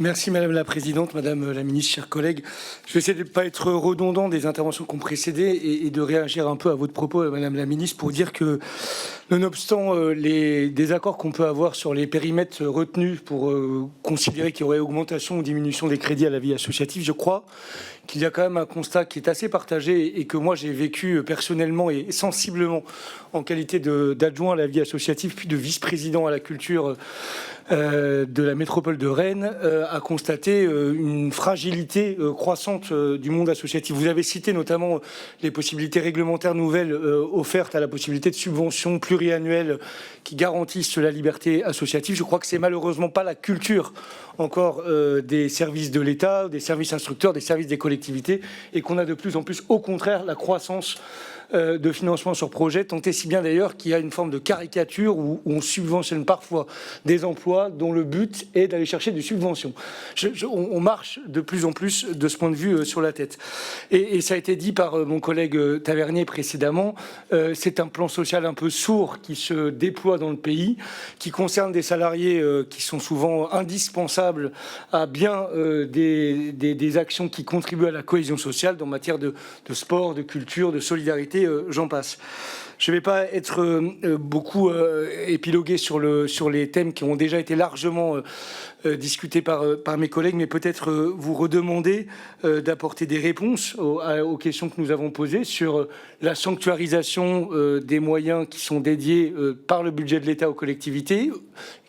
Merci Madame la Présidente, Madame la Ministre, chers collègues. Je vais essayer de ne pas être redondant des interventions qui ont précédé et de réagir un peu à votre propos, Madame la Ministre, pour dire que, nonobstant les désaccords qu'on peut avoir sur les périmètres retenus pour considérer qu'il y aurait augmentation ou diminution des crédits à la vie associative, je crois qu'il y a quand même un constat qui est assez partagé et que moi j'ai vécu personnellement et sensiblement en qualité d'adjoint à la vie associative puis de vice-président à la culture de la métropole de Rennes, a constaté une fragilité croissante du monde associatif. Vous avez cité notamment les possibilités réglementaires nouvelles offertes à la possibilité de subventions pluriannuelles qui garantissent la liberté associative. Je crois que c'est malheureusement pas la culture encore des services de l'État, des services instructeurs, des services des collectivités, et qu'on a de plus en plus, au contraire, la croissance de financement sur projet, tant et si bien d'ailleurs qu'il y a une forme de caricature où on subventionne parfois des emplois dont le but est d'aller chercher des subventions. On marche de plus en plus de ce point de vue sur la tête. Et ça a été dit par mon collègue Tavernier précédemment, c'est un plan social un peu sourd qui se déploie dans le pays, qui concerne des salariés qui sont souvent indispensables à bien des actions qui contribuent à la cohésion sociale en matière de sport, de culture, de solidarité, j'en passe. Je ne vais pas être beaucoup épilogué sur les thèmes qui ont déjà été largement discutés par mes collègues, mais peut-être vous redemander d'apporter des réponses aux questions que nous avons posées sur la sanctuarisation des moyens qui sont dédiés par le budget de l'État aux collectivités,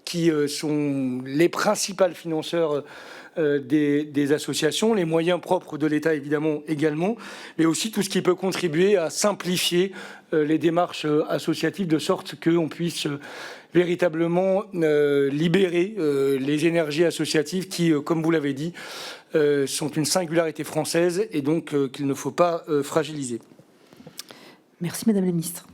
qui sont les principales financeurs des associations, les moyens propres de l'État évidemment également, mais aussi tout ce qui peut contribuer à simplifier les démarches associatives de sorte qu'on puisse véritablement libérer les énergies associatives qui, comme vous l'avez dit, sont une singularité française et donc qu'il ne faut pas fragiliser. Merci Madame la Ministre.